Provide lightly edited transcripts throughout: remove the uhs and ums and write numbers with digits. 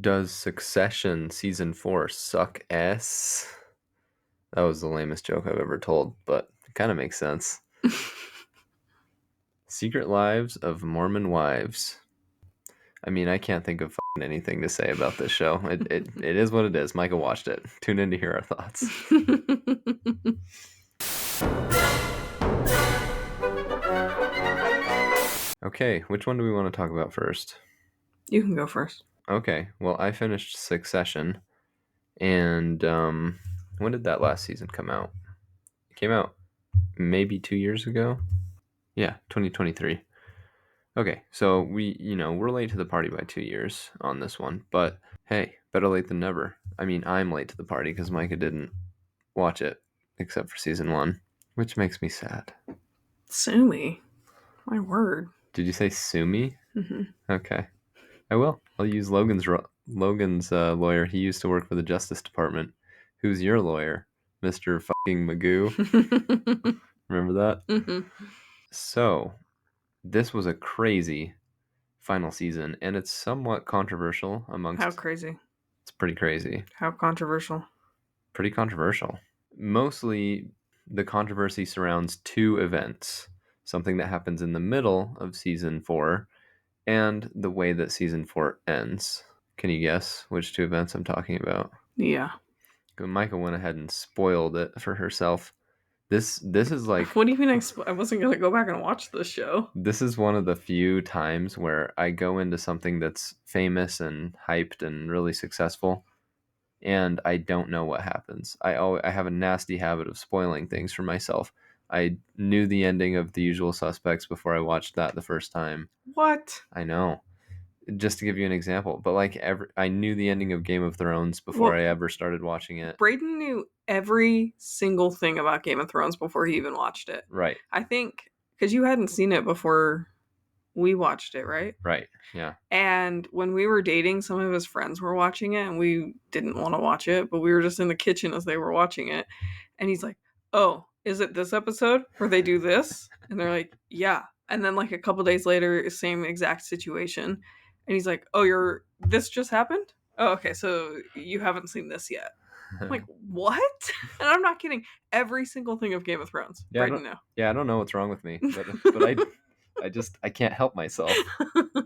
Does Succession Season 4 suck ass? That was the lamest joke I've ever told, but it kind of makes sense. Secret Lives of Mormon Wives. I mean, I can't think of anything to say about this show. It is what it is. Micah watched it. Tune in to hear our thoughts. Okay, which one do we want to talk about first? You can go first. Okay, well, I finished Succession, and when did that last season come out? It came out maybe 2 years ago. Yeah, 2023. Okay, so we're late to the party by 2 years on this one, but hey, better late than never. I mean, I'm late to the party because Micah didn't watch it except for season 1, which makes me sad. Sue me. My word. Did you say sue me? Mm-hmm. Okay, I will. I'll use Logan's lawyer. He used to work for the Justice Department. Who's your lawyer, Mr. fucking Magoo? Remember that? Mm-hmm. So, this was a crazy final season, and it's somewhat controversial amongst. How crazy. It's pretty crazy. How controversial. Pretty controversial. Mostly, the controversy surrounds two events: something that happens in the middle of season 4, and the way that season 4 ends. Can you guess which two events I'm talking about? Yeah. Micah went ahead and spoiled it for herself. This is like, What do you mean I wasn't going to go back and watch this show? this is one of the few times where I go into something that's famous and hyped and really successful, and I don't know what happens. I have a nasty habit of spoiling things for myself. I knew the ending of The Usual Suspects before I watched that the first time. What? I know. Just to give you an example, but like I knew the ending of Game of Thrones before I ever started watching it. Braden knew every single thing about Game of Thrones before he even watched it. Right. I think because you hadn't seen it before we watched it, right? Right. Yeah. And when we were dating, some of his friends were watching it and we didn't want to watch it, but we were just in the kitchen as they were watching it. And he's like, "Oh, is it this episode where they do this?" And they're like, "Yeah." And then like a couple days later, same exact situation. And he's like, "Oh, this just happened? Oh, okay, so you haven't seen this yet." I'm like, "What?" And I'm not kidding. Every single thing of Game of Thrones. Yeah, Right now. I don't know what's wrong with me, but I can't help myself.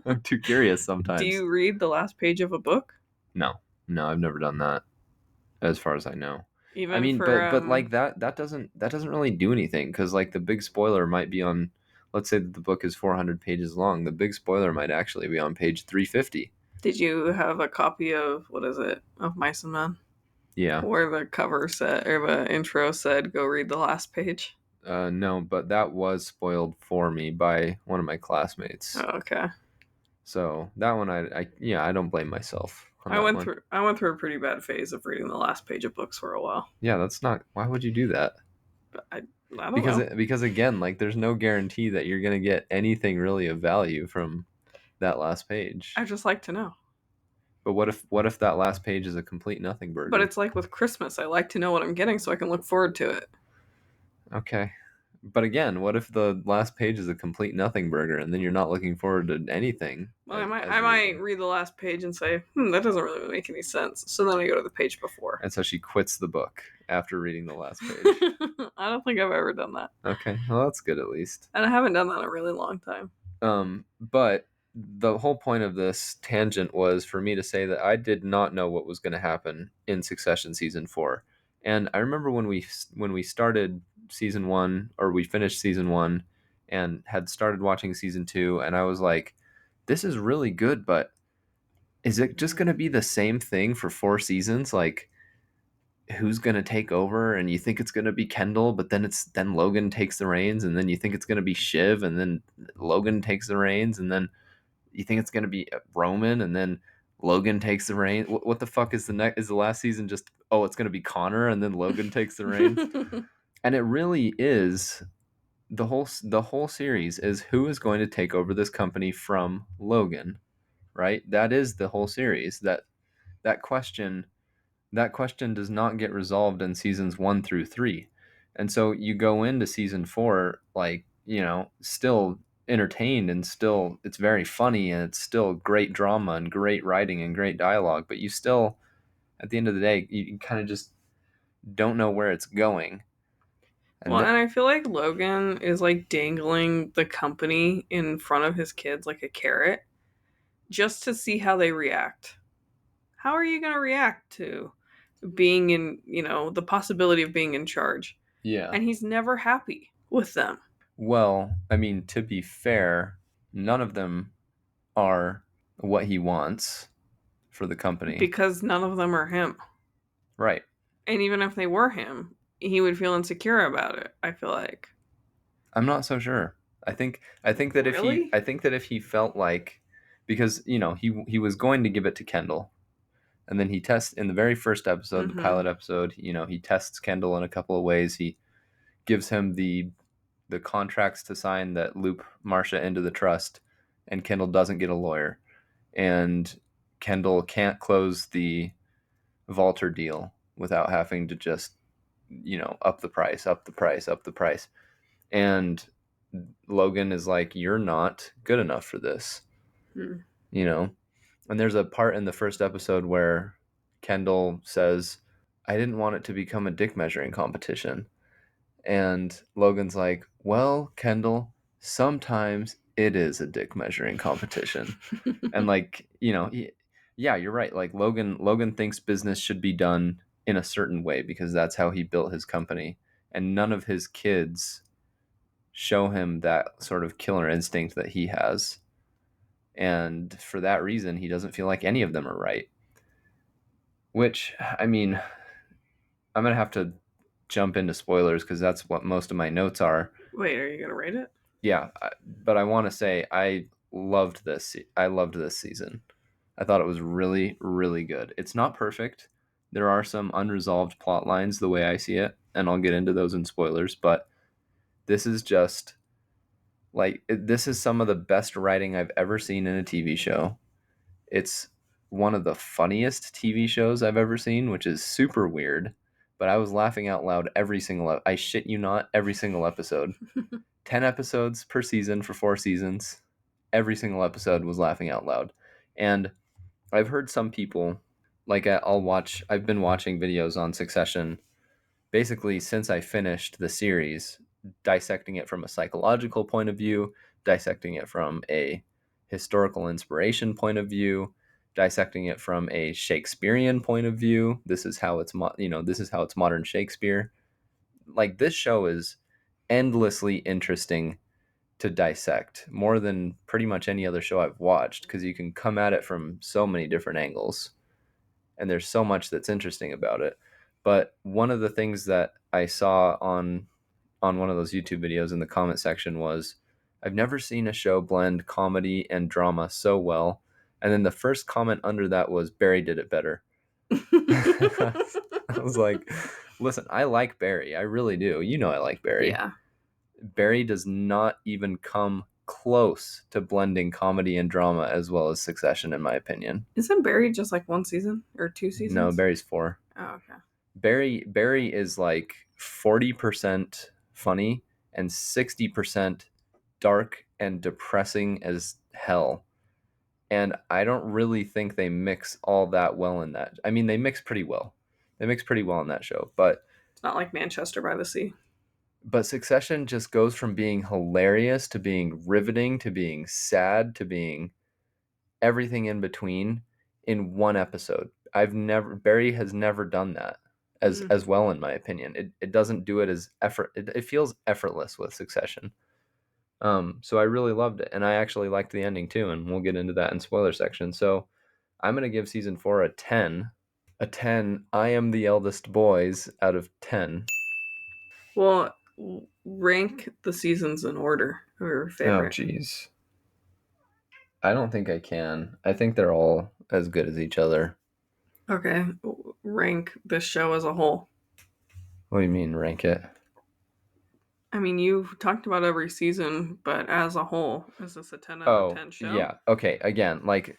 I'm too curious sometimes. Do you read the last page of a book? No, I've never done that, as far as I know. Even I mean, for, but like that doesn't really do anything, because like the big spoiler might be on, let's say that the book is 400 pages long. The big spoiler might actually be on page 350. Did you have a copy of, what is it, of Mice and Men? Yeah. Where the cover said, or the intro said, "Go read the last page." No, but that was spoiled for me by one of my classmates. Oh, okay. So that one, I don't blame myself. I went through a pretty bad phase of reading the last page of books for a while. Yeah, that's not. Why would you do that? But I don't know. Because again, like there's no guarantee that you're gonna get anything really of value from that last page. I just like to know. But what if that last page is a complete nothing burger? But it's like with Christmas. I like to know what I'm getting so I can look forward to it. Okay. But again, what if the last page is a complete nothing burger and then you're not looking forward to anything? Well, I might read the last page and say, that doesn't really make any sense. So then I go to the page before. And so she quits the book after reading the last page. I don't think I've ever done that. Okay, well that's good at least. And I haven't done that in a really long time. But the whole point of this tangent was for me to say that I did not know what was going to happen in Succession Season 4. And I remember when we started season 1, or we finished season 1 and had started watching season 2, and I was like, this is really good, but is it just going to be the same thing for 4 seasons? Like, who's going to take over? And you think it's going to be Kendall, but then Logan takes the reins, and then you think it's going to be Shiv, and then Logan takes the reins, and then you think it's going to be Roman, and then Logan takes the reins. What the fuck is the last season just, oh, it's going to be Connor, and then Logan takes the reins? And it really is, the whole series is who is going to take over this company from Logan, right? That is the whole series. That question does not get resolved in seasons 1 through 3. And so you go into season 4, like, still entertained, and still it's very funny, and it's still great drama and great writing and great dialogue, but you still, at the end of the day, you kind of just don't know where it's going. Well, And and I feel like Logan is like dangling the company in front of his kids like a carrot just to see how they react. How are you going to react to being in, the possibility of being in charge? yeah. And he's never happy with them Well, I mean, to be fair, none of them are what he wants for the company. because none of them are him. Right. And even if they were him, he would feel insecure about it, I feel like. I'm not so sure. I think that if he Really? I think that if he felt like, because he was going to give it to Kendall, and then he tests in the very first episode, the Mm-hmm. pilot episode, he tests Kendall in a couple of ways. He gives him the contracts to sign that loop Marcia into the trust, and Kendall doesn't get a lawyer, and Kendall can't close the Vaulter deal without having to just up the price, up the price, up the price. And Logan is like, "You're not good enough for this," Hmm. you know. And there's a part in the first episode where Kendall says, "I didn't want it to become a dick measuring competition." And Logan's like, "Well, Kendall, sometimes it is a dick measuring competition." And like, yeah, you're right. Like Logan thinks business should be done in a certain way because that's how he built his company. And none of his kids show him that sort of killer instinct that he has. And for that reason, he doesn't feel like any of them are right. Which, I mean, I'm going to have to jump into spoilers because that's what most of my notes are. Wait, are you going to rate it? Yeah, but I want to say I loved this. I loved this season. I thought it was really, really good. It's not perfect. There are some unresolved plot lines the way I see it, and I'll get into those in spoilers, but this is just this is some of the best writing I've ever seen in a TV show. It's one of the funniest TV shows I've ever seen, which is super weird, but I was laughing out loud every single I shit you not, every single episode. 10 episodes per season for 4 seasons. Every single episode was laughing out loud. And I've heard some people like I've been watching videos on Succession basically since I finished the series, dissecting it from a psychological point of view, dissecting it from a historical inspiration point of view, dissecting it from a Shakespearean point of view. This is how this is how it's modern Shakespeare. Like this show is endlessly interesting to dissect, more than pretty much any other show I've watched, because you can come at it from so many different angles, and there's so much that's interesting about it. But one of the things that I saw on one of those YouTube videos in the comment section was, I've never seen a show blend comedy and drama so well. And then the first comment under that was, Barry did it better. I was like, listen, I like Barry. I really do. I like Barry. Yeah. Barry does not even come close to blending comedy and drama as well as Succession, in my opinion. Isn't Barry just like one season or two No, seasons? Barry's 4. Oh, okay. Barry is like 40% funny and 60% dark and depressing as hell. And I don't really think they mix all that well in that. I mean, they mix pretty well. They mix pretty well in that show, It's not like Manchester by the Sea. but Succession just goes from being hilarious to being riveting to being sad to being everything in between in one episode. Barry has never done that Mm. as well, in my opinion. It doesn't do it as it feels effortless with Succession. So I really loved it, and I actually liked the ending too, and we'll get into that in spoiler section. So I'm gonna give season 4 a 10. A 10. I am the eldest boys out of 10. Well, rank the seasons in order of your Oh favorite. geez. I don't think I can. I think they're all as good as each other. Okay. Rank this show as a whole. What do you mean rank it? I mean, you've talked about every season, but as a whole, is this a 10 out of Oh, 10 show? yeah. Okay, again, like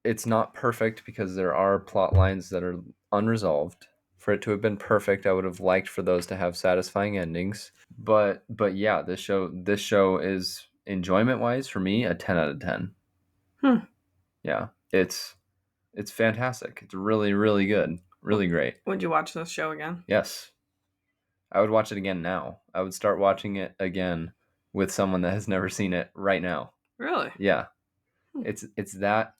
it's not perfect because there are plot lines that are unresolved. For it to have been perfect, I would have liked for those to have satisfying endings. But yeah, this show is enjoyment wise, for me, a 10 out of 10. Yeah, it's fantastic. It's really, really good. Really great. Would you watch this show again? Yes. I would watch it again now. I would start watching it again with someone that has never seen it right now. Really? Yeah. It's that,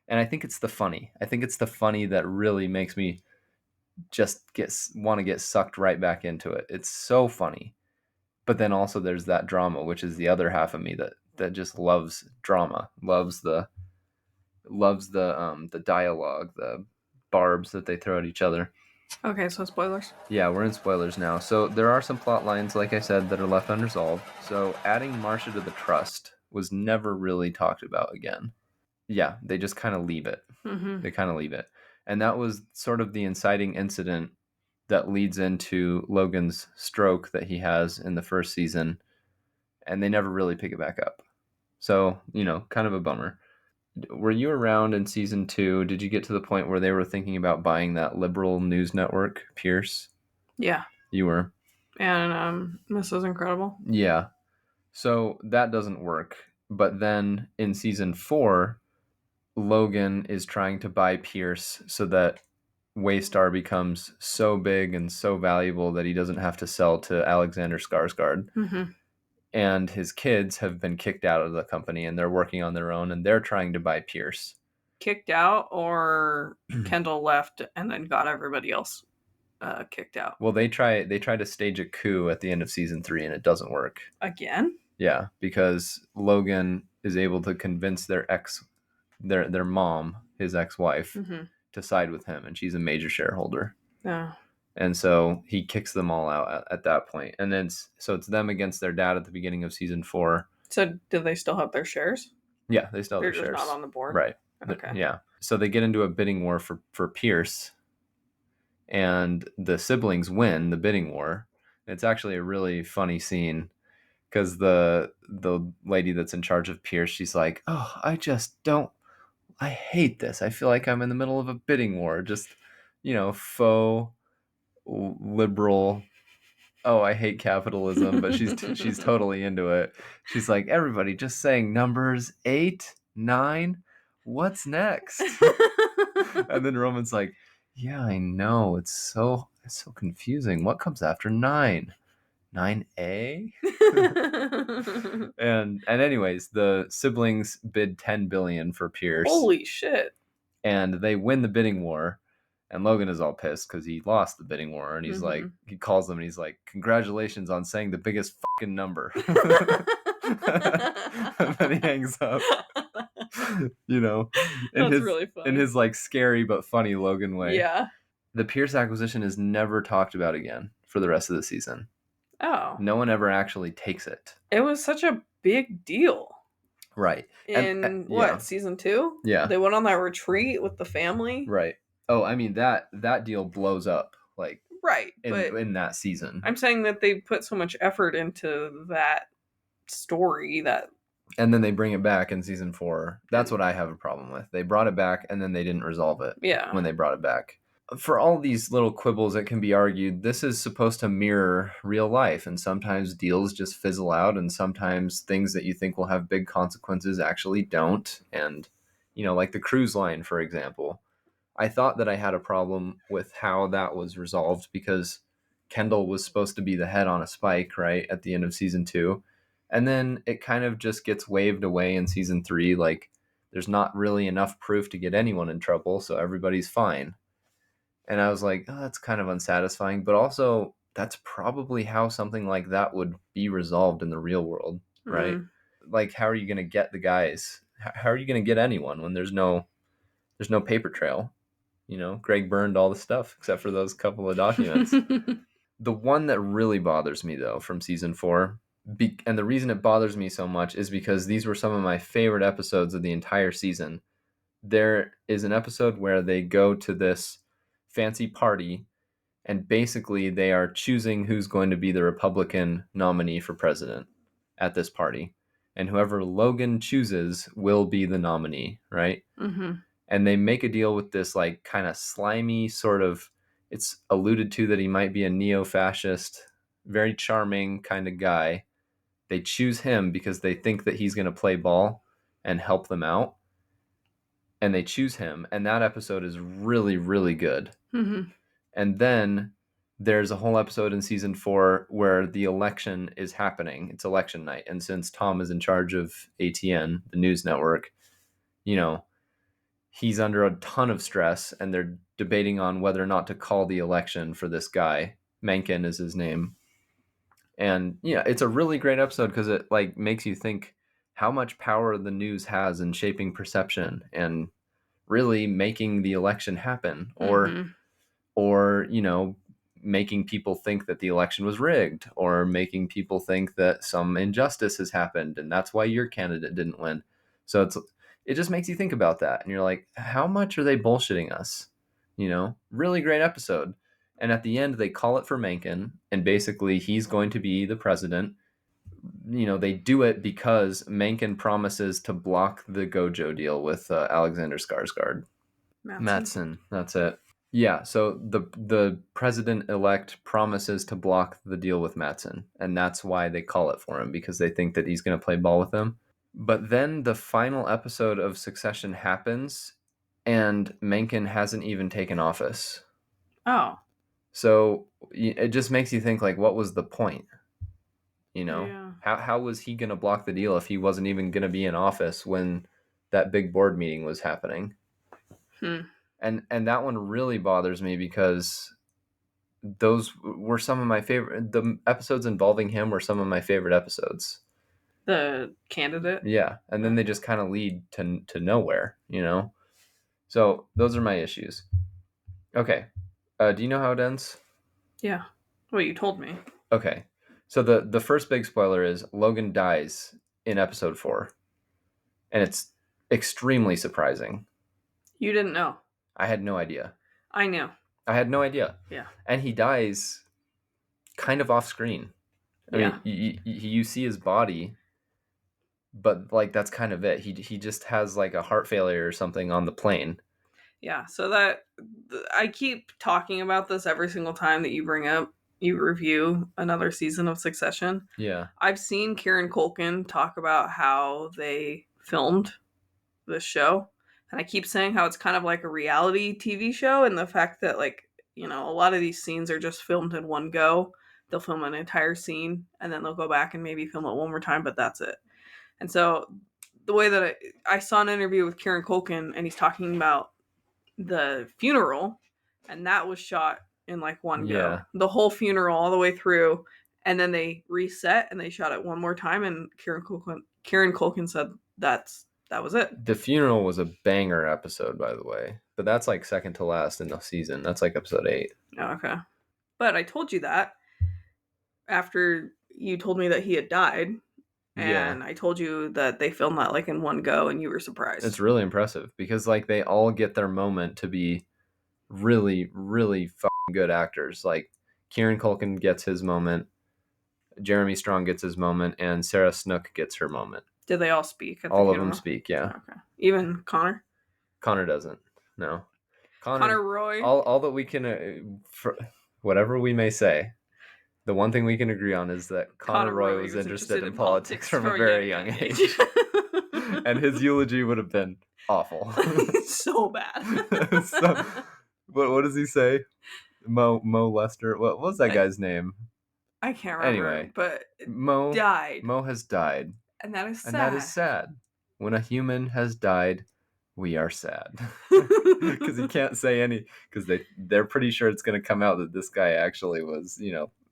and I think it's the funny. I think it's the funny that really makes me just want to get sucked right back into it. It's so funny. But then also there's that drama, which is the other half of me that just loves drama, loves the dialogue, the barbs that they throw at each other. Okay, so spoilers. Yeah, we're in spoilers now. So there are some plot lines, like I said, that are left unresolved. So adding Marsha to the trust was never really talked about again. Yeah, they just kind of leave it. Mm-hmm. They kind of leave it. And that was sort of the inciting incident that leads into Logan's stroke that he has in the first season. And they never really pick it back up. So, kind of a bummer. Were you around in season 2? Did you get to the point where they were thinking about buying that liberal news network, Pierce? Yeah. You were? And Mrs. Incredible? Yeah. So that doesn't work. But then in season 4, Logan is trying to buy Pierce so that Waystar becomes so big and so valuable that he doesn't have to sell to Alexander Skarsgård. Mm-hmm. And his kids have been kicked out of the company and they're working on their own and they're trying to buy Pierce. Kicked out, or Kendall left and then got everybody else kicked out? Well, they try to stage a coup at the end of season 3 and it doesn't work. Again? Yeah, because Logan is able to convince their mom, his ex-wife, Mm-hmm. to side with him, and she's a major shareholder. Yeah. And so he kicks them all out at that point. And then it's them against their dad at the beginning of season 4. So do they still have their shares? Yeah, they still have They're their just shares. not on the board? Right. Okay. Yeah. So they get into a bidding war for Pierce, and the siblings win the bidding war. It's actually a really funny scene because the lady that's in charge of Pierce, she's like, "Oh, I hate this. I feel like I'm in the middle of a bidding war. Just, faux liberal. Oh, I hate capitalism," but she's totally into it. She's like, "Everybody just saying numbers 8, 9. What's next?" And then Roman's like, "Yeah, I know. It's so confusing. What comes after 9? 9A?" And anyways, the siblings bid 10 billion for Pierce. Holy shit. And they win the bidding war. And Logan is all pissed because he lost the bidding war. And he's like, he calls them and he's like, "Congratulations on saying the biggest fucking number." And then he hangs up. That's really funny. In his like scary but funny Logan way. Yeah. The Pierce acquisition is never talked about again for the rest of the season. Oh. No one ever actually takes it. It was such a big deal. Right. In season 2? Yeah. They went on that retreat with the family. Right. Oh, I mean that deal blows up like right in that season. I'm saying that they put so much effort into that story and then they bring it back in season 4. That's what I have a problem with. They brought it back and then they didn't resolve it. Yeah. When they brought it back. For all these little quibbles, it can be argued this is supposed to mirror real life, and sometimes deals just fizzle out, and sometimes things that you think will have big consequences actually don't. And, like the cruise line, for example. I thought that I had a problem with how that was resolved because Kendall was supposed to be the head on a spike, right, at the end of season 2. And then it kind of just gets waved away in season 3. Like, there's not really enough proof to get anyone in trouble, so everybody's fine. And I was like, oh, that's kind of unsatisfying. But also, that's probably how something like that would be resolved in the real world, right? Mm-hmm. Like, how are you going to get the guys? How are you going to get anyone when there's no paper trail? Greg burned all the stuff except for those couple of documents. The one that really bothers me, though, from season 4, and the reason it bothers me so much is because these were some of my favorite episodes of the entire season. There is an episode where they go to this fancy party, and basically they are choosing who's going to be the Republican nominee for president at this party. And whoever Logan chooses will be the nominee, right? Mm-hmm. And they make a deal with this like kind of slimy sort of, it's alluded to that he might be a neo-fascist, very charming kind of guy They choose him because they think that he's going to play ball and help them out. And they choose him. And that episode is really, really good. Mm-hmm. And then there's a whole episode in season 4 where the election is happening. It's election night. And since Tom is in charge of ATN, the news network, you know, he's under a ton of stress and they're debating on whether or not to call the election for this guy. Mencken is his name. And yeah, it's a really great episode because it like makes you think how much power the news has in shaping perception and really making the election happen, Mm-hmm. or making people think that the election was rigged, or making people think that some injustice has happened and that's why your candidate didn't win. So it just makes you think about that and you're like, how much are they bullshitting us? Really great episode. And at the end they call it for Mencken and basically he's going to be the president. They do it because Mencken promises to block the Gojo deal with Alexander Skarsgård. Matson. Matson, that's it. Yeah, so the president elect promises to block the deal with Matson, and that's why they call it for him, because they think that he's going to play ball with them. But then the final episode of Succession happens, and Mencken hasn't even taken office. Oh. So it just makes you think, like, what was the point? Yeah. How was he going to block the deal if he wasn't even going to be in office when that big board meeting was happening? And that one really bothers me because those were some of my favorite. The episodes involving him were some of my favorite episodes. The candidate. Yeah, and then they just kind of lead to nowhere. So those are my issues. Okay, do you know how it ends? Yeah. Well, you told me. Okay, so the first big spoiler is Logan dies in episode 4, and it's extremely surprising. You didn't know. I had no idea. I knew. I had no idea. Yeah. And he dies kind of off screen. I Yeah. mean, you see his body, but like that's kind of it. He just has like a heart failure or something on the plane. Yeah. So that I keep talking about this every single time that you review another season of Succession. Yeah. I've seen Kieran Culkin talk about how they filmed this show, and I keep saying how it's kind of like a reality TV show, and the fact that a lot of these scenes are just filmed in one go. They'll film an entire scene and then they'll go back and maybe film it one more time, but that's it. And so the way that I saw an interview with Kieran Culkin, and he's talking about the funeral, and that was shot in like one go. The whole funeral all the way through, and then they reset and they shot it one more time, and Kieran Culkin said that was it. The funeral was a banger episode, by the way. But that's like second to last in the season. That's like episode 8. Oh, okay. But I told you that after you told me that he had died. And I told you that they filmed that like in one go, and you were surprised. It's really impressive because like they all get their moment to be really, really fucking good actors. Like Kieran Culkin gets his moment, Jeremy Strong gets his moment, and Sarah Snook gets her moment. Did they all speak at the All funeral? of them speak, yeah. Okay. Even Connor? Connor doesn't. No. Connor Roy? All that we can, whatever we may say, the one thing we can agree on is that Connor Roy was interested in politics from a very young age. And his eulogy would have been awful. So bad. What does he say? Mo Lester? What was that guy's name? I can't remember. Anyway, but Mo died. Mo has died. And that is sad. And that is sad. When a human has died, we are sad. Because he can't say because they're pretty sure it's going to come out that this guy actually was,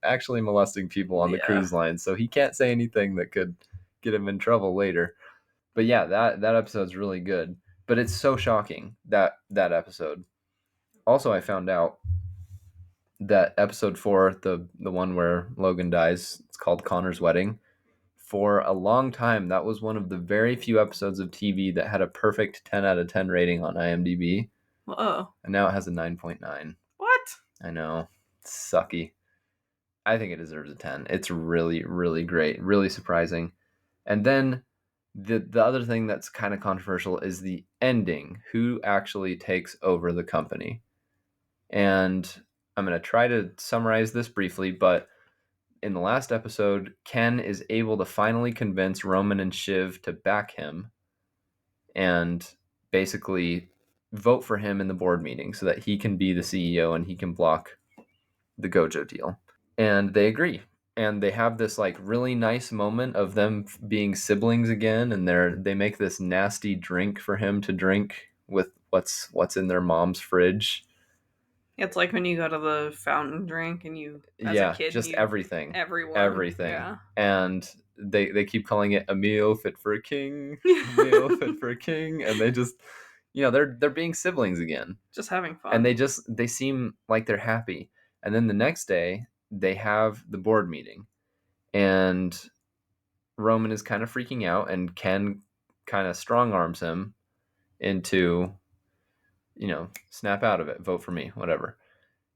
actually molesting people on the cruise line. So he can't say anything that could get him in trouble later. But yeah, that episode's really good. But it's so shocking, that episode. Also, I found out that episode 4, the one where Logan dies, it's called Connor's Wedding. For a long time, that was one of the very few episodes of TV that had a perfect 10 out of 10 rating on IMDb. Uh-oh. And now it has a 9.9. What? I know. It's sucky. I think it deserves a 10. It's really, really great. Really surprising. And then the other thing that's kind of controversial is the ending. Who actually takes over the company? And I'm going to try to summarize this briefly, but in the last episode, Ken is able to finally convince Roman and Shiv to back him and basically vote for him in the board meeting so that he can be the CEO and he can block the Gojo deal. And they agree. And they have this like really nice moment of them being siblings again, and they make this nasty drink for him to drink with what's in their mom's fridge. It's like when you go to the fountain drink and you, as a Yeah, kid, and just you, everything. everyone, Everything. yeah. And they keep calling it a meal fit for a king, a meal fit for a king, and they just they're being siblings again. Just having And fun. they seem like they're happy. And then the next day they have the board meeting, and Roman is kind of freaking out, and Ken kind of strong arms him into, snap out of it, vote for me, whatever.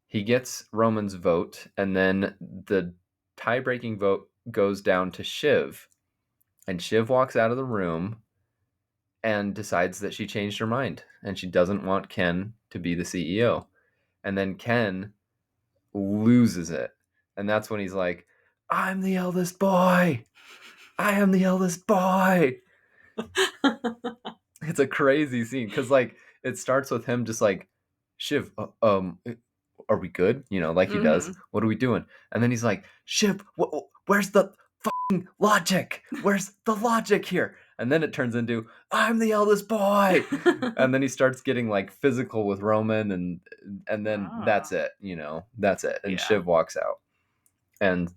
He gets Roman's vote, and then the tie-breaking vote goes down to Shiv, and Shiv walks out of the room and decides that she changed her mind and she doesn't want Ken to be the CEO. And then Ken loses it. And that's when he's like, I'm the eldest boy. I am the eldest boy. It's a crazy scene because like it starts with him just like, Shiv, are we good? Like he does. Mm-hmm. What are we doing? And then he's like, Shiv, where's the fucking logic? Where's the logic here? And then it turns into, I'm the eldest boy. And then he starts getting like physical with Roman, and then that's Ah. it. That's it. And Yeah. Shiv walks out and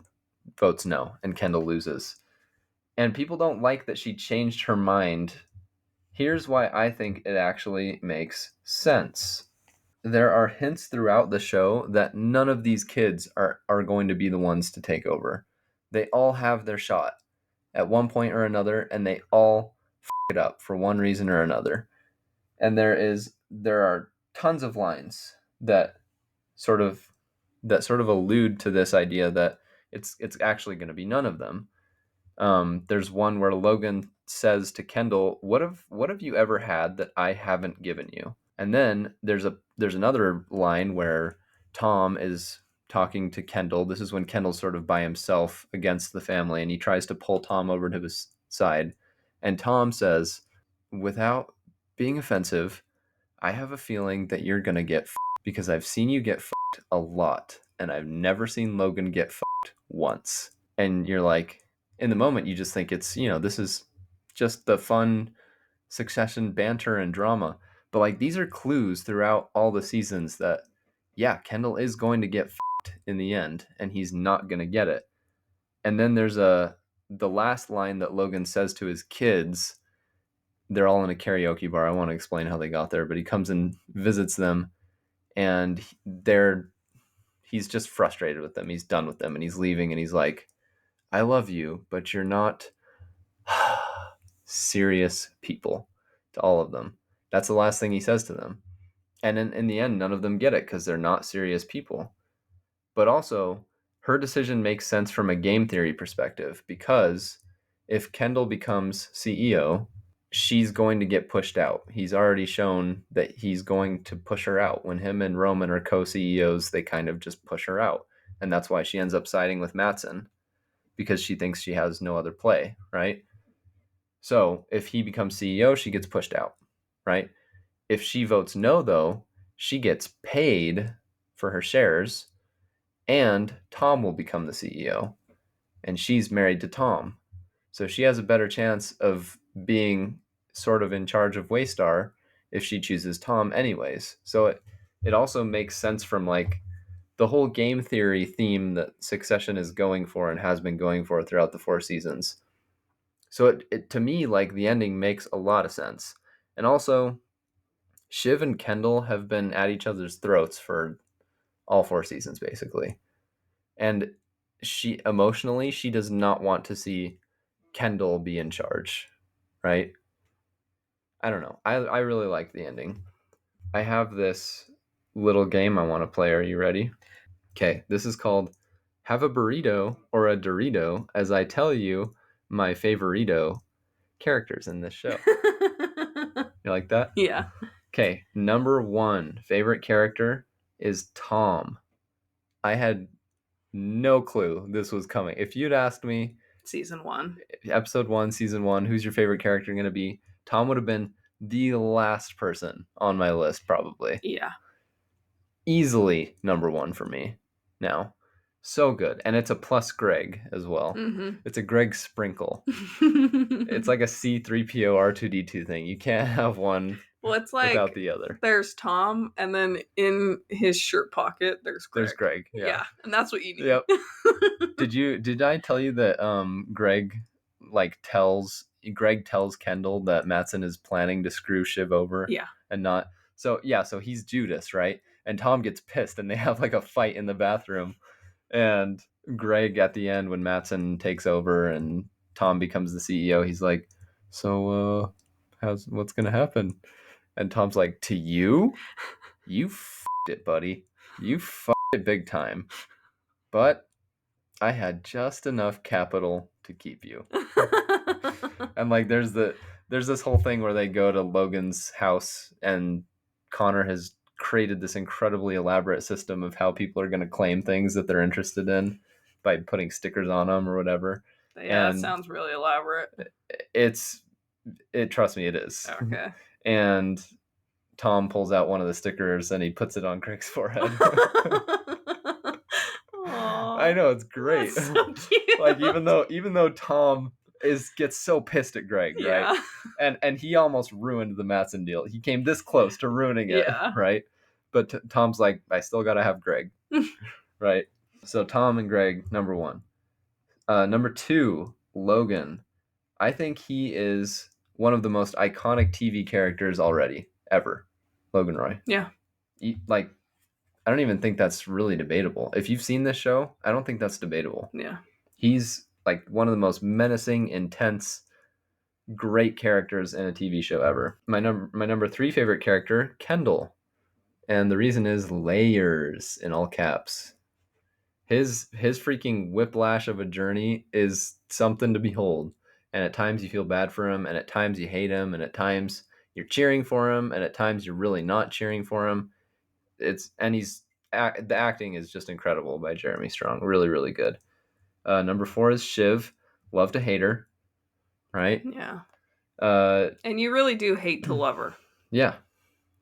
votes no, and Kendall loses. And people don't like that she changed her mind. Here's why I think it actually makes sense. There are hints throughout the show that none of these kids are going to be the ones to take over. They all have their shot at one point or another, and they all it up for one reason or another. And there are tons of lines that sort of allude to this idea that it's actually going to be none of them. There's one where Logan says to Kendall, "What have you ever had that I haven't given you?" And then there's another line where Tom is talking to Kendall. This is when Kendall's sort of by himself against the family, and he tries to pull Tom over to his side. And Tom says, without being offensive, I have a feeling that you're gonna get because I've seen you get a lot, and I've never seen Logan get once. And you're like, in the moment, you just think it's, this is just the fun Succession banter and drama. But like these are clues throughout all the seasons that, yeah, Kendall is going to get in the end, and he's not going to get it. And then there's the last line that Logan says to his kids. They're all in a karaoke bar. I want to explain how they got there, but he comes and visits them, and he's just frustrated with them. He's done with them, and he's leaving, and he's like, I love you, but you're not serious people, to all of them. That's the last thing he says to them. And in the end, none of them get it because they're not serious people. But also, her decision makes sense from a game theory perspective because if Kendall becomes CEO, she's going to get pushed out. He's already shown that he's going to push her out. When him and Roman are co-CEOs, they kind of just push her out. And that's why she ends up siding with Mattson, because she thinks she has no other play, right? So if he becomes CEO, she gets pushed out, right? If she votes no, though, she gets paid for her shares, and Tom will become the CEO, and she's married to Tom. So she has a better chance of being sort of in charge of Waystar if she chooses Tom anyways. So it also makes sense from like the whole game theory theme that Succession is going for and has been going for throughout the 4 seasons. So it to me, like the ending makes a lot of sense. And also, Shiv and Kendall have been at each other's throats for all 4 seasons basically. And she does not want to see Kendall be in charge, right? I don't know. I really like the ending. I have this little game I want to play. Are you ready? Okay, this is called Have a Burrito or a Dorito as I tell you my favorito characters in this show. You like that? Yeah. Okay, number one favorite character is Tom. I had no clue this was coming. If you'd asked me Season 1. episode 1, season 1, who's your favorite character going to be, Tom would have been the last person on my list, probably. Yeah. Easily number 1 for me now. So good. And it's a plus Greg as well. Mm-hmm. It's a Greg sprinkle. It's like a C3PO R2D2 thing. You can't have one well, it's like without the other. there's Tom, and then in his shirt pocket, there's Greg. There's Greg. Yeah. And that's what you need. Yep. Did I tell you that Greg tells Kendall that Mattson is planning to screw Shiv over? Yeah. And not so he's Judas, right? And Tom gets pissed and they have like a fight in the bathroom. And Greg at the end, when Mattson takes over and Tom becomes the CEO, he's like, so what's gonna happen? And Tom's like, to you? You f***ed it, buddy. You f***ed it big time. But I had just enough capital to keep you. And like there's this whole thing where they go to Logan's house and Connor has created this incredibly elaborate system of how people are going to claim things that they're interested in by putting stickers on them or whatever. Yeah, that sounds really elaborate. Trust me, it is. Okay. And Tom pulls out one of the stickers and he puts it on Greg's forehead. I know, it's great. That's so cute. Like even though Tom gets so pissed at Greg, right? And he almost ruined the Mattson deal. He came this close to ruining it, right? But Tom's like, I still gotta have Greg, right? So Tom and Greg, number 1. Number 2, Logan. I think he is one of the most iconic TV characters already ever. Logan Roy. Yeah. I don't even think that's really debatable. If you've seen this show, I don't think that's debatable. Yeah. He's like one of the most menacing, intense, great characters in a TV show ever. My number 3 favorite character, Kendall. And the reason is layers in all caps. His freaking whiplash of a journey is something to behold. And at times you feel bad for him, and at times you hate him, and at times you're cheering for him, and at times you're really not cheering for him. The acting is just incredible by Jeremy Strong. Really, really good. Number 4 is Shiv. Love to hate her, right? Yeah. And you really do hate to love her. Yeah,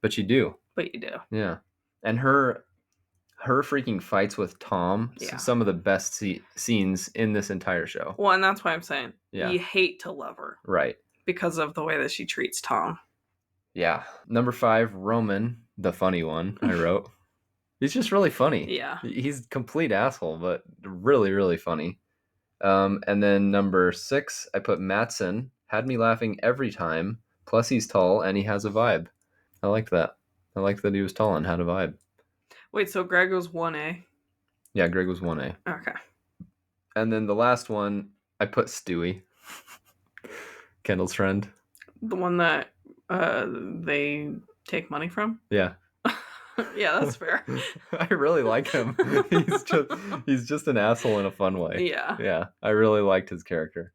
but you do. But you do. Yeah, and her freaking fights with Tom. Some of the best scenes in this entire show. Well, and that's why I'm saying you hate to love her, right? Because of the way that she treats Tom. Yeah. Number 5, Roman, the funny one. I wrote. He's just really funny. Yeah. He's a complete asshole, but really, really funny. And then number 6, I put Mattson. Had me laughing every time. Plus, he's tall and he has a vibe. I liked that. I liked that he was tall and had a vibe. Wait, so Greg was 1A? Yeah, Greg was 1A. Okay. And then the last one, I put Stewie. Kendall's friend. The one that they take money from? Yeah. Yeah, that's fair. I really like him. He's just an asshole in a fun way. Yeah. Yeah. I really liked his character.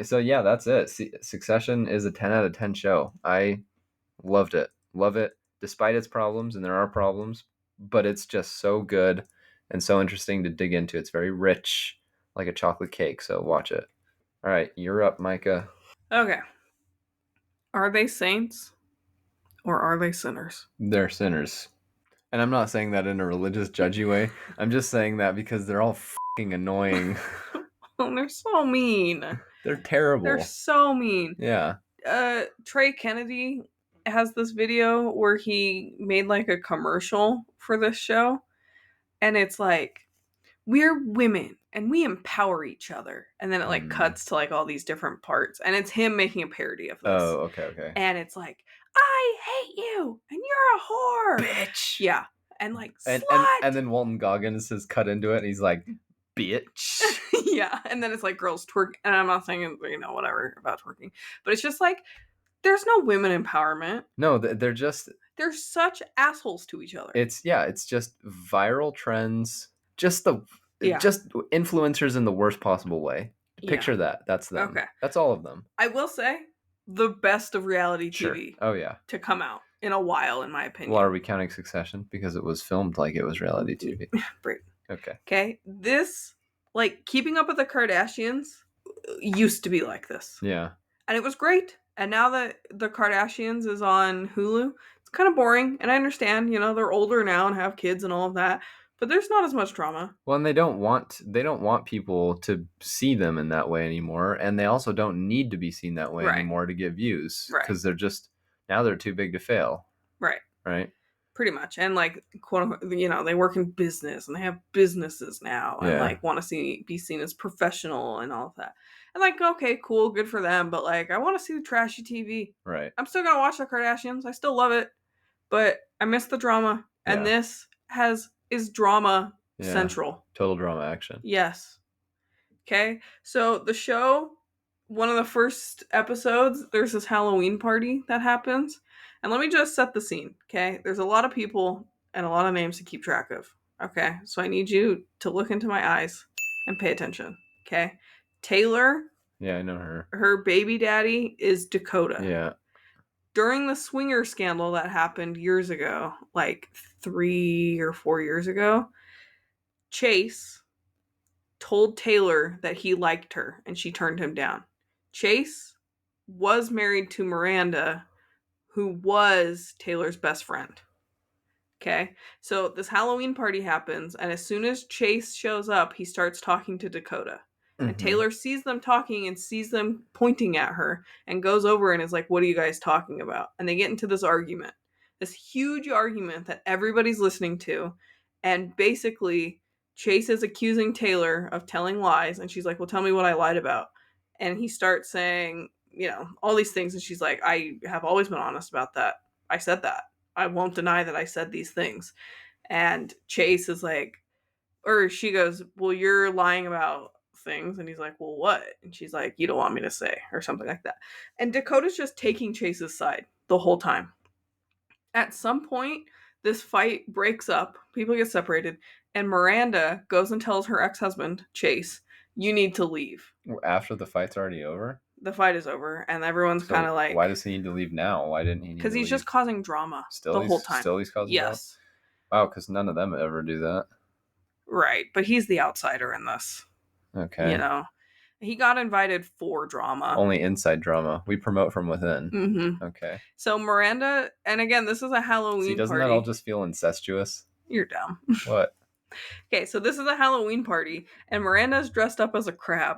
So yeah, that's it. Succession is a 10 out of 10 show. I loved it. Love it despite its problems, and there are problems, but it's just so good and so interesting to dig into. It's very rich, like a chocolate cake, so watch it. All right, you're up, Micah. Okay. Are they saints or are they sinners? They're sinners. And I'm not saying that in a religious, judgy way. I'm just saying that because they're all fucking annoying. Oh, they're so mean. They're terrible. They're so mean. Yeah. Trey Kennedy has this video where he made like a commercial for this show. And it's like, we're women and we empower each other. And then it like cuts to like all these different parts. And it's him making a parody of this. Oh, okay. And it's like, I hate you and you're a whore. Bitch. Yeah. And like, slut. And then Walton Goggins is cut into it and he's like, bitch. Yeah. And then it's like girls twerk. And I'm not saying, whatever about twerking. But it's just like, there's no women empowerment. No, they're such assholes to each other. It's just viral trends. Just influencers in the worst possible way. Picture that. That's them. Okay. That's all of them. I will say, the best of reality TV. Sure. Oh, yeah. To come out in a while, in my opinion. Well, are we counting Succession? Because it was filmed like it was reality TV. Braden. Okay. Okay? This, like, Keeping Up with the Kardashians used to be like this. Yeah. And it was great. And now that the Kardashians is on Hulu, it's kind of boring. And I understand, they're older now and have kids and all of that, but there's not as much drama. Well, and they don't want people to see them in that way anymore, and they also don't need to be seen that way Right. anymore to get views Right. because they're too big to fail, Right. right? Pretty much. And like, quote unquote, they work in business and they have businesses now and Yeah. like want to be seen as professional and all of that. And like, okay, cool, good for them. But like, I want to see the trashy TV. Right. I'm still going to watch the Kardashians. I still love it, but I miss the drama. And Yeah. this is drama Yeah. central. Total drama action. Yes. Okay. So the show, one of the first episodes, there's this Halloween party that happens. And let me just set the scene. Okay. There's a lot of people and a lot of names to keep track of. Okay. So I need you to look into my eyes and pay attention. Okay. Taylor, Yeah, I know her. her baby daddy is Dakota. Yeah. During the swinger scandal that happened years ago, like 3 or 4 years ago, Chase told Taylor that he liked her and she turned him down. Chase was married to Miranda, who was Taylor's best friend. Okay. So this Halloween party happens, and as soon as Chase shows up, he starts talking to Dakota. And Mm-hmm. Taylor sees them talking and sees them pointing at her and goes over and is like, "What are you guys talking about?" And they get into this argument, this huge argument that everybody's listening to. And basically, Chase is accusing Taylor of telling lies. And she's like, "Well, tell me what I lied about." And he starts saying, all these things. And she's like, "I have always been honest about that. I said that. I won't deny that I said these things." And Chase is like, or she goes, "Well, you're lying about things." And he's like, "Well, what?" And she's like, "You don't want me to say," or something like that. And Dakota's just taking Chase's side the whole time. At some point, this fight breaks up, people get separated, and Miranda goes and tells her ex-husband, Chase, "You need to leave. After the fight's already over? The fight is over." And everyone's kind So of why like, does he need to leave now? Why didn't he need because to he's just leave? causing drama Still the whole he's time. still he's causing drama? Yes. Wow, because none of them ever do that. Right. But he's the outsider in this. Okay. He got invited for drama. Only inside drama. We promote from within. Mm-hmm. Okay. So Miranda, and again, this is a Halloween See, doesn't party. that all just feel incestuous? You're dumb. What? Okay, so this is a Halloween party, and Miranda's dressed up as a crab.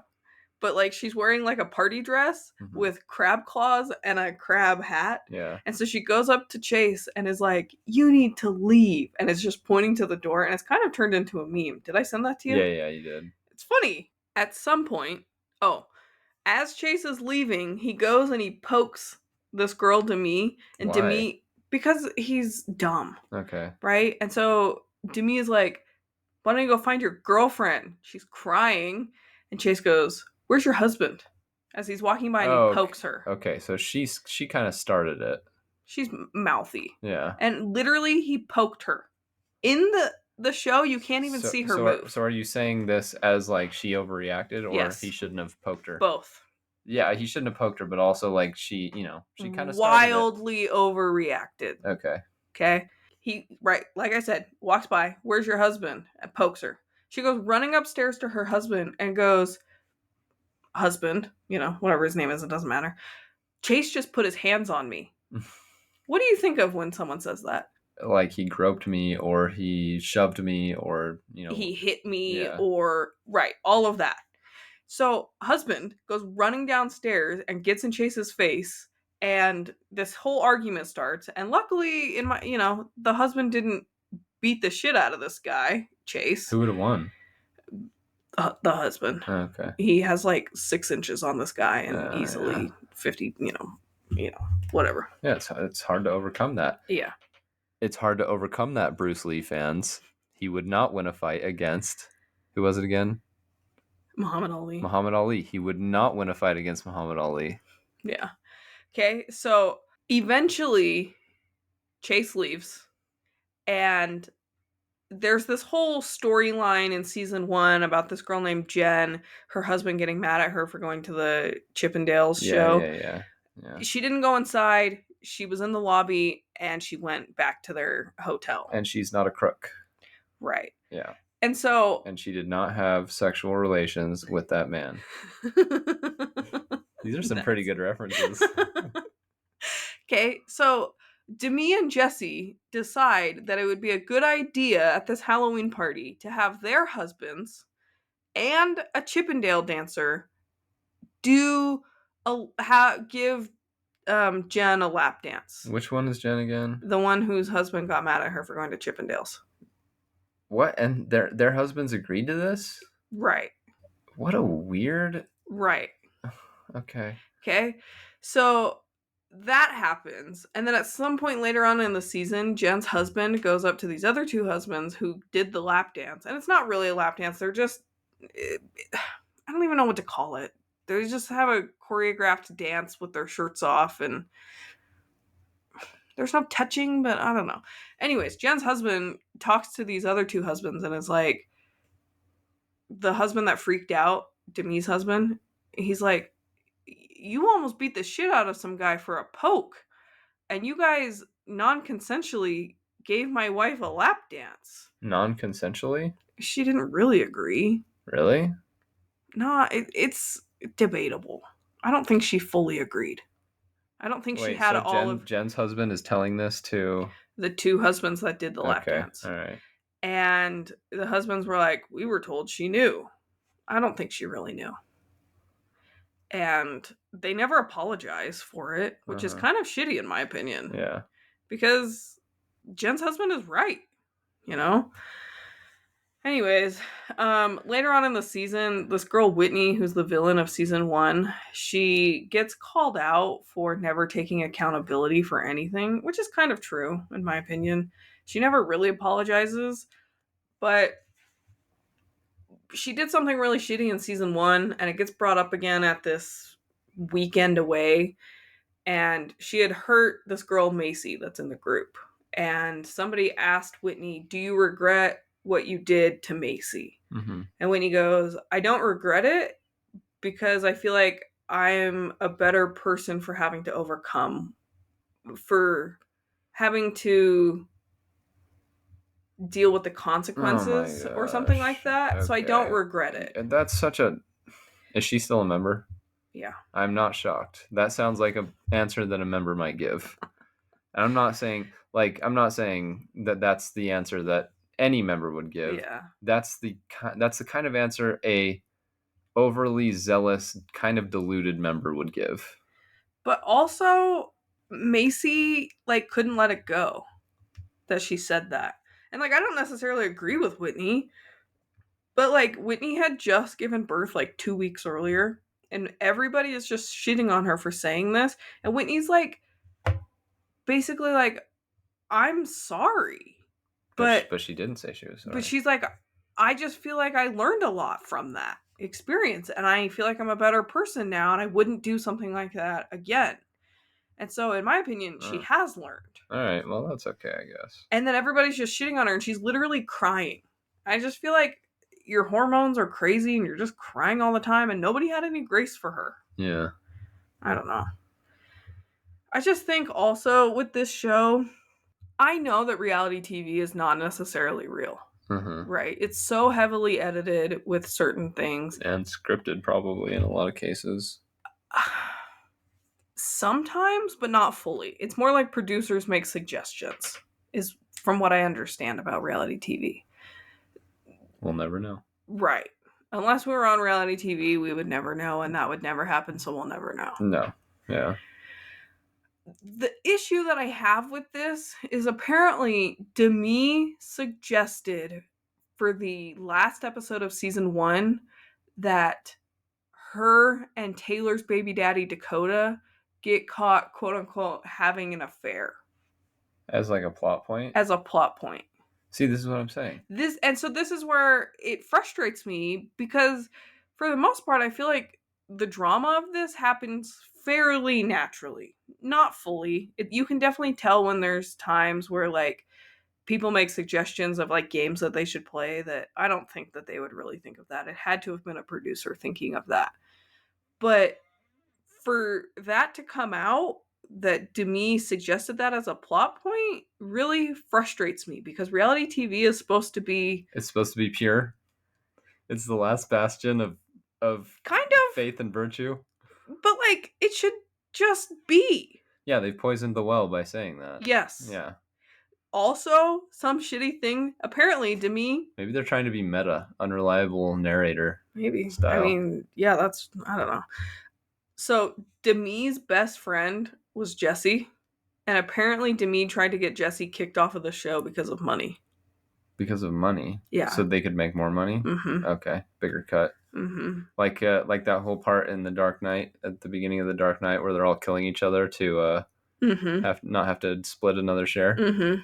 But like she's wearing like a party dress with crab claws and a crab hat. Yeah. And so she goes up to Chase and is like, "You need to leave." And it's just pointing to the door, and it's kind of turned into a meme. Did I send that to you? Yeah, you did. It's funny. At some point, as Chase is leaving, he goes and he pokes this girl Demi, and Why? Demi, because he's dumb, Okay. right? And so Demi is like, "Why don't you go find your girlfriend?" She's crying, and Chase goes, "Where's your husband?" As he's walking by and he pokes her. Okay, so she kind of started it. She's mouthy. Yeah. And literally he poked her. In the show, you can't even see her move. So are you saying this as like she overreacted, or Yes. he shouldn't have poked her? Both. Yeah, he shouldn't have poked her, but also like she kind of wildly overreacted. Okay. Okay. He, right, like I said, walks by, "Where's your husband?" and pokes her. She goes running upstairs to her husband and goes, "Husband," whatever his name is, it doesn't matter. "Chase just put his hands on me." What do you think of when someone says that? Like he groped me, or he shoved me, or He hit me, yeah. or right, all of that. So husband goes running downstairs and gets in Chase's face, and this whole argument starts. And luckily, the husband didn't beat the shit out of this guy, Chase. Who would have won? The husband. Okay. He has like 6 inches on this guy, and easily 50. Whatever. Yeah, it's hard to overcome that. Yeah. It's hard to overcome that, Bruce Lee fans. He would not win a fight against, who was it again? Muhammad Ali. Muhammad Ali. He would not win a fight against Muhammad Ali. Yeah. Okay, so eventually Chase leaves, and there's this whole storyline in season 1 about this girl named Jen, her husband getting mad at her for going to the Chippendales show. Yeah. She didn't go inside. She was in the lobby, and she went back to their hotel. And she's not a crook. Right. Yeah. And so And she did not have sexual relations with that man. These are some pretty Nice. good references. Okay, so Demi and Jesse decide that it would be a good idea at this Halloween party to have their husbands and a Chippendale dancer give Jen a lap dance. Which one is Jen again? The one whose husband got mad at her for going to Chippendales. What? And their husbands agreed to this? Right. What a weird. Right. Okay. Okay. So that happens. And then at some point later on in the season, Jen's husband goes up to these other two husbands who did the lap dance. And it's not really a lap dance. They're just, I don't even know what to call it. They just have a choreographed dance with their shirts off, and there's no touching, but I don't know. Anyways, Jen's husband talks to these other two husbands and is like, the husband that freaked out, Demi's husband, he's like, you almost beat the shit out of some guy for a poke, and you guys non-consensually gave my wife a lap dance. Non-consensually? She didn't really agree. Really? Nah, it's debatable. I don't think she fully agreed. I don't think she Wait, had so all of Jen's husband is telling this to. the two husbands that did the lap Okay, dance. all right. And the husbands were like, we were told she knew. I don't think she really knew. And they never apologize for it, which is kind of shitty in my opinion. Yeah. Because Jen's husband is right, you know? Anyways, later on in the season, this girl Whitney, who's the villain of season 1, she gets called out for never taking accountability for anything, which is kind of true, in my opinion. She never really apologizes, but she did something really shitty in season 1, and it gets brought up again at this weekend away. And she had hurt this girl Macy that's in the group. And somebody asked Whitney, do you regret what you did to Macy? Mm-hmm. And Whitney goes, I don't regret it because I feel like I'm a better person for having to overcome, for having to deal with the Oh my consequences or something like gosh. that. So I don't regret it. And that's such a. Is she still a member? Yeah. I'm not shocked. That sounds like an answer that a member might give. And I'm not saying that that's the answer that any member would give. Yeah. That's the kind of answer a overly zealous, kind of deluded member would give. But also, Macy couldn't let it go that she said that. And I don't necessarily agree with Whitney, but Whitney had just given birth 2 weeks earlier, and everybody is just shitting on her for saying this. And Whitney's basically I'm sorry. But she didn't say she was sorry. But she's like, I just feel like I learned a lot from that experience, and I feel like I'm a better person now, and I wouldn't do something like that again. And so, in my opinion, she has learned. All right, well, that's okay, I guess. And then everybody's just shitting on her, and she's literally crying. I just feel like your hormones are crazy, and you're just crying all the time, and nobody had any grace for her. Yeah. I don't know. I just think also with this show, I know that reality TV is not necessarily real. Mm-hmm. Right? It's so heavily edited with certain things. And scripted, probably, in a lot of cases. Sometimes, but not fully. It's more like producers make suggestions, is from what I understand about reality TV. We'll never know. Right. Unless we were on reality TV, we would never know, and that would never happen, so we'll never know. No. Yeah. The issue that I have with this is apparently Demi suggested for the last episode of season 1 that her and Taylor's baby daddy Dakota get caught, quote unquote, having an affair. As a plot point? As a plot point. See, this is what I'm saying. This is where it frustrates me, because for the most part, I feel like the drama of this happens fairly naturally. Not fully. You can definitely tell when there's times where people make suggestions of games that they should play that I don't think that they would really think of that. It had to have been a producer thinking of that. But for that to come out, that Demi suggested that as a plot point really frustrates me because reality TV is supposed to be It's supposed to be pure. It's the last bastion of kind faith and virtue. of, but like it should just be. Yeah, they've poisoned the well by saying that. Yes. Yeah. Also, some shitty thing. Apparently, Demi. Maybe they're trying to be meta, unreliable narrator Maybe. I style. mean, yeah, that's. I don't know. So, Demi's best friend was Jesse. And apparently, Demi tried to get Jesse kicked off of the show because of money. Because of money. Yeah. So they could make more money? Mm-hmm. Okay. Bigger cut. Mm-hmm. Like that whole part in The Dark Knight, at the beginning of The Dark Knight, where they're all killing each other to Mm-hmm. not have to split another share. Mm-hmm.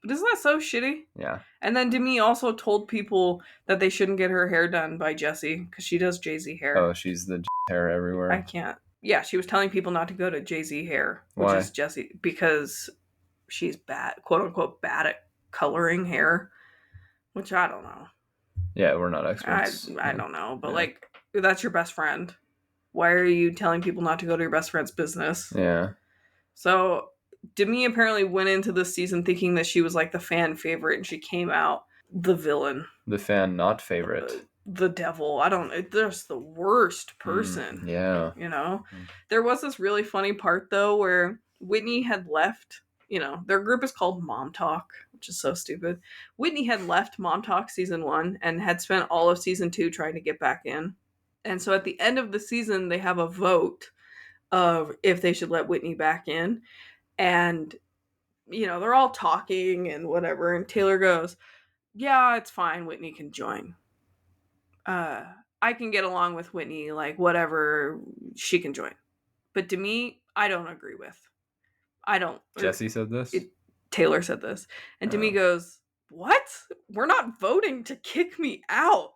But isn't that so shitty? Yeah. And then Demi also told people that they shouldn't get her hair done by Jesse because she does Jay-Z hair. Oh, she's the hair everywhere. I can't. Yeah, she was telling people not to go to Jay-Z hair, which Why? is Jesse, because she's bad, quote unquote, bad at coloring hair, which I don't know. Yeah, we're not experts. I don't know, but like, that's your best friend. Why are you telling people not to go to your best friend's business? Yeah. So Demi apparently went into this season thinking that she was like the fan favorite, and she came out the villain, The fan not favorite. the devil. I don't. There's the worst person. Yeah. You know, there was this really funny part though where Whitney had left. You know, their group is called Mom Talk, which is so stupid. Whitney had left Mom Talk season 1 and had spent all of season 2 trying to get back in. And so at the end of the season, they have a vote of if they should let Whitney back in. And, you know, they're all talking and whatever. And Taylor goes, yeah, it's fine. Whitney can join. I can get along with Whitney, like whatever, she can join. But Demi, I don't agree with. I don't. Jesse said this? Taylor said this. And Demi goes, what? We're not voting to kick me out.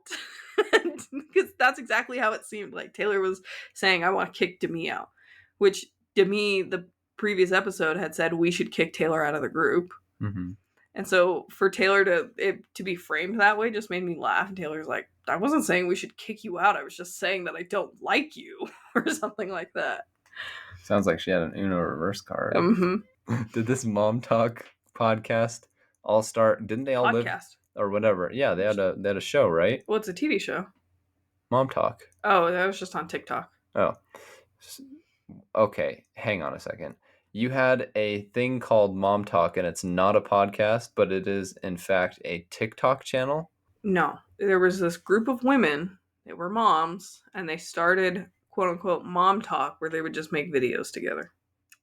Because that's exactly how it seemed. Like Taylor was saying, I want to kick Demi out. Which Demi, the previous episode, had said we should kick Taylor out of the group. Mm-hmm. And so for Taylor to be framed that way just made me laugh. And Taylor's like, I wasn't saying we should kick you out. I was just saying that I don't like you or something like that. Sounds like she had an Uno reverse card. Mm-hmm. Did this Mom Talk podcast all start? Didn't they all live or whatever? Yeah, they had a show, right? Well, it's a TV show. Mom Talk. Oh, that was just on TikTok. Oh, okay. Hang on a second. You had a thing called Mom Talk, and it's not a podcast, but it is in fact a TikTok channel. No, there was this group of women. They were moms, and they started quote unquote Mom Talk, where they would just make videos together.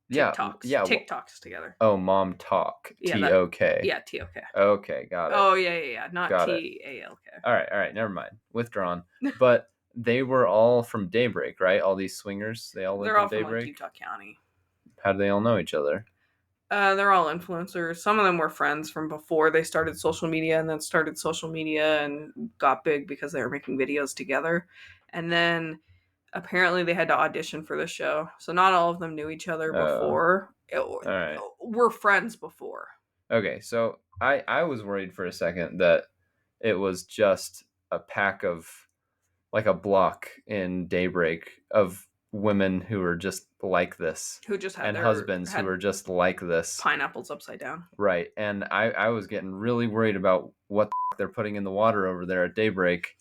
TikToks together. Oh, Mom Talk. T-O-K. Yeah, T-O-K. Okay, got it. Oh, yeah. Not T-A-L-K. All right. Never mind. Withdrawn. But they were all from Daybreak, right? All these swingers. They all lived in Daybreak? They're all from like, Utah County. How do they all know each other? They're all influencers. Some of them were friends from before they started social media, and then started social media and got big because they were making videos together. And then apparently they had to audition for the show. So not all of them knew each other before. All right. Were friends before. Okay, so I was worried for a second that it was just a pack of, like a block in Daybreak of women who were just like this. Who just had and husbands who were just like this. Pineapples upside down. Right. And I was getting really worried about what they're putting in the water over there at Daybreak.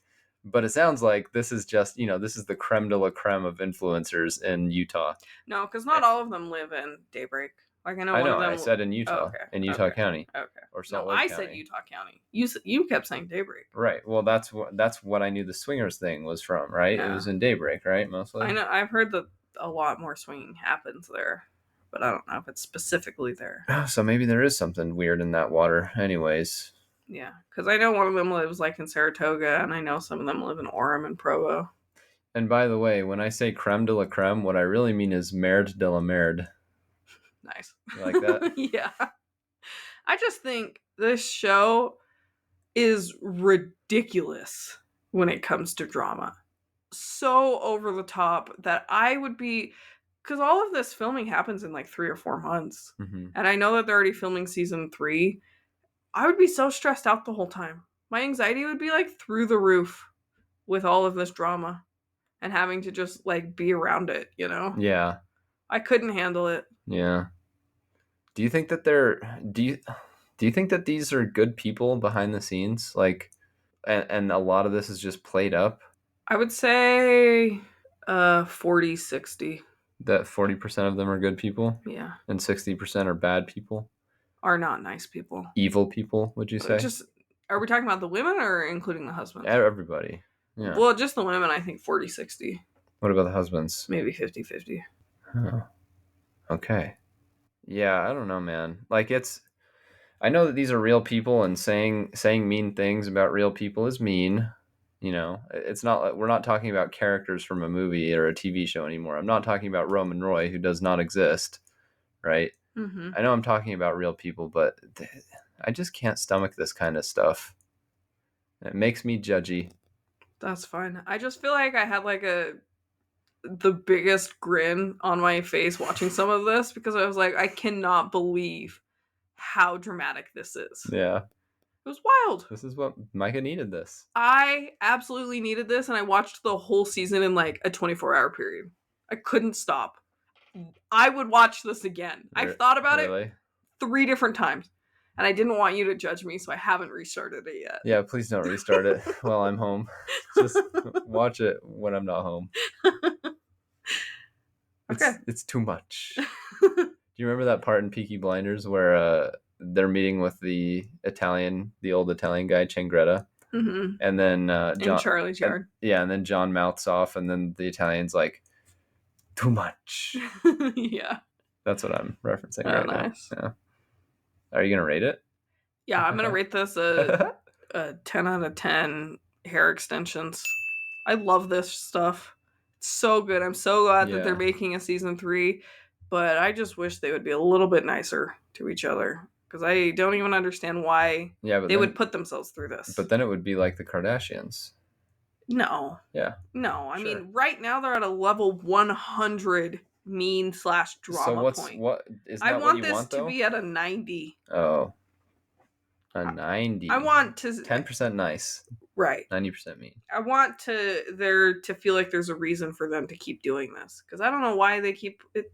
But it sounds like this is just, this is the creme de la creme of influencers in Utah. No, because not all of them live in Daybreak. Like I know one of them. I said in Utah. In Utah County. Okay. Or Salt Lake County. I said Utah County. You kept saying Daybreak. Right. Well, that's what I knew the swingers thing was from, right? Yeah. It was in Daybreak, right? Mostly. I know. I've heard that a lot more swinging happens there, but I don't know if it's specifically there. So maybe there is something weird in that water. Anyways. Yeah, because I know one of them lives like in Saratoga, and I know some of them live in Orem and Provo. And by the way, when I say creme de la creme, what I really mean is merde de la merde. Nice. You like that? Yeah. I just think this show is ridiculous when it comes to drama. So over the top that I would be... Because all of this filming happens in like 3 or 4 months. Mm-hmm. And I know that they're already filming season 3. I would be so stressed out the whole time. My anxiety would be like through the roof with all of this drama and having to just like be around it, Yeah. I couldn't handle it. Yeah. Do you think that do you think that these are good people behind the scenes? Like, and a lot of this is just played up? I would say 40, 60. That 40% of them are good people Yeah. and 60% are bad people? Are not nice people. Evil people, would you say? Just, are we talking about the women or including the husbands? Everybody. Yeah. Well, just the women, I think 40, 60. What about the husbands? Maybe 50, 50. Oh, okay. Yeah, I don't know, man. Like, I know that these are real people, and saying mean things about real people is mean. You know, it's not like we're not talking about characters from a movie or a TV show anymore. I'm not talking about Roman Roy, who does not exist, right? Mm-hmm. I know I'm talking about real people, but I just can't stomach this kind of stuff. It makes me judgy. That's fine. I just feel like I had like the biggest grin on my face watching some of this because I was like, I cannot believe how dramatic this is. Yeah, It was wild. this is what Micah needed. This. I absolutely needed this, and I watched the whole season in like a 24-hour period. I couldn't stop. I would watch this again. I've thought about it Really? 3 different times, and I didn't want you to judge me, so I haven't restarted it yet. Yeah, please don't restart it while I'm home. Just watch it when I'm not home. Okay. It's too much. Do you remember that part in Peaky Blinders where they're meeting with the old Italian guy, Changretta? Mm-hmm. And then John. In Charlie's yard. Yeah, and then John mouths off, and then the Italian's like, too much. Yeah. That's what I'm referencing Oh, right nice. now. Yeah. Are you going to rate it? Yeah, I'm going to rate this a 10 out of 10 hair extensions. I love this stuff. It's so good. I'm so glad that they're making a season 3, but I just wish they would be a little bit nicer to each other because I don't even understand why they would put themselves through this. But then it would be like the Kardashians. No. Yeah. No, I mean, right now they're at a level 100 mean/drama point. What is that? I want want you this want, to be at a 90. Oh. A 90. I want to 10% nice. Right. 90% mean. I want there to feel like there's a reason for them to keep doing this because I don't know why they keep it.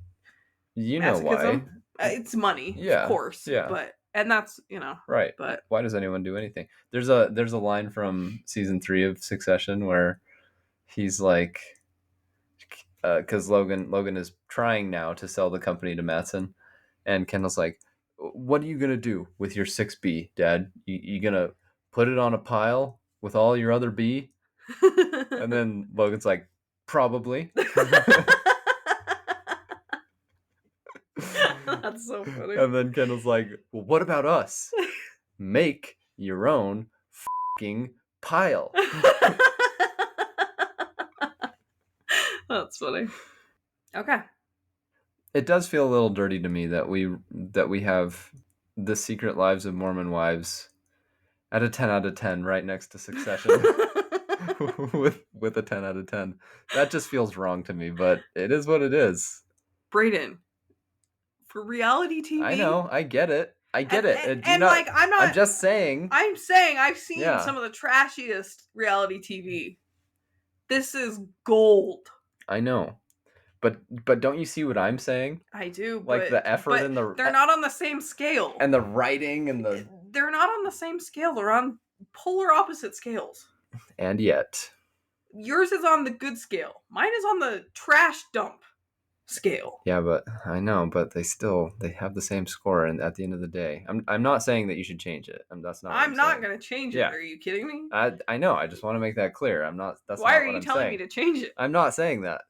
You know why? It's money, yeah, of course. Yeah, and that's right. But why does anyone do anything? There's a line from season 3 of Succession where he's like, because Logan is trying now to sell the company to Mattson, and Kendall's like, what are you gonna do with your 6B, Dad? You gonna put it on a pile with all your other B? And then Logan's like, probably. That's so funny. And then Kendall's like, well, what about us? Make your own fucking pile. That's funny. Okay. It does feel a little dirty to me that we have The Secret Lives of Mormon Wives at a 10 out of 10 right next to Succession with a 10 out of 10. That just feels wrong to me, but it is what it is. Braden, for reality TV. I know, I get it. I'm just saying. I'm saying I've seen some of the trashiest reality TV. This is gold. I know. But don't you see what I'm saying? I do. Like the effort and they're not on the same scale. And the writing and they're not on the same scale. They're on polar opposite scales. And yet. Yours is on the good scale. Mine is on the trash dump scale. Yeah, but I know, but they have the same score, and at the end of the day, I'm not saying that you should change it. That's not. I'm not going to change it. Are you kidding me? I know. I just want to make that clear. I'm not. That's why not are what you I'm telling saying. me to change it? I'm not saying that.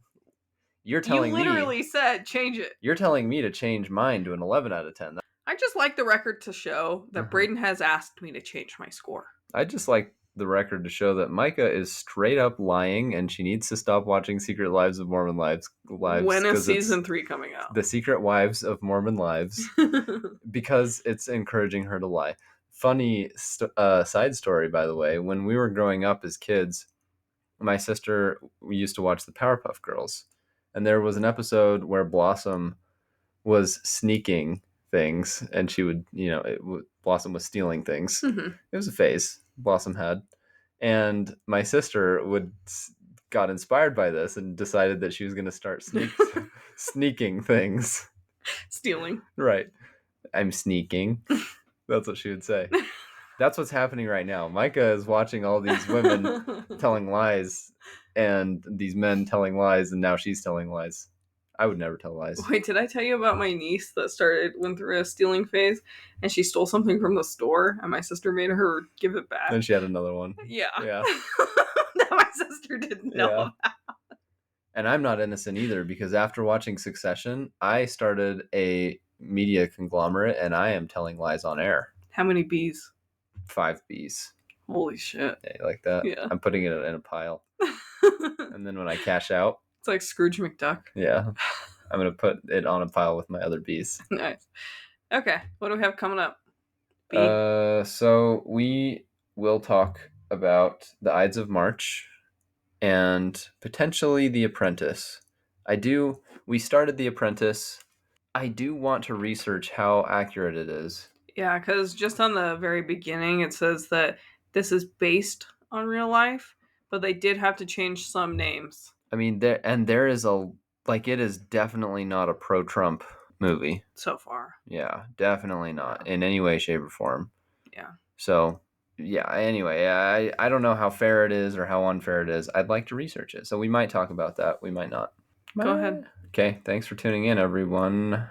You literally said change it. You're telling me to change mine to an 11 out of 10. I just like the record to show that Braden has asked me to change my score. I just like the record to show that Micah is straight up lying, and she needs to stop watching Secret Lives of Mormon Lives. When is season 3 coming out? The Secret Wives of Mormon Lives, because it's encouraging her to lie. Funny side story, by the way. When we were growing up as kids, my sister used to watch the Powerpuff Girls, and there was an episode where Blossom was sneaking things, and she would, Blossom was stealing things. Mm-hmm. It was a phase Blossom had, and my sister would got inspired by this and decided that she was going to start sneaking things. Stealing. Right. I'm sneaking. That's what she would say. That's what's happening right now. Micah is watching all these women telling lies and these men telling lies, and now she's telling lies. I would never tell lies. Wait, did I tell you about my niece that went through a stealing phase, and she stole something from the store, and my sister made her give it back? Then she had another one. Yeah. Yeah. That my sister didn't know Yeah. about. And I'm not innocent either, because after watching Succession, I started a media conglomerate, and I am telling lies on air. How many bees? 5 Bs. Holy shit. Yeah, you like that? Yeah. I'm putting it in a pile. And then when I cash out, it's like Scrooge McDuck. yeah, I'm going to put it on a pile with my other Bs. Nice. Okay, what do we have coming up? B? So we will talk about the Ides of March and potentially The Apprentice. We started The Apprentice. I do want to research how accurate it is. Yeah, because just on the very beginning, it says that this is based on real life, but they did have to change some names. I mean, there is it is definitely not a pro-Trump movie. So far. Yeah, definitely not in any way, shape, or form. Yeah. So, yeah, anyway, I don't know how fair it is or how unfair it is. I'd like to research it. So we might talk about that. We might not. Go ahead. Okay, thanks for tuning in, everyone.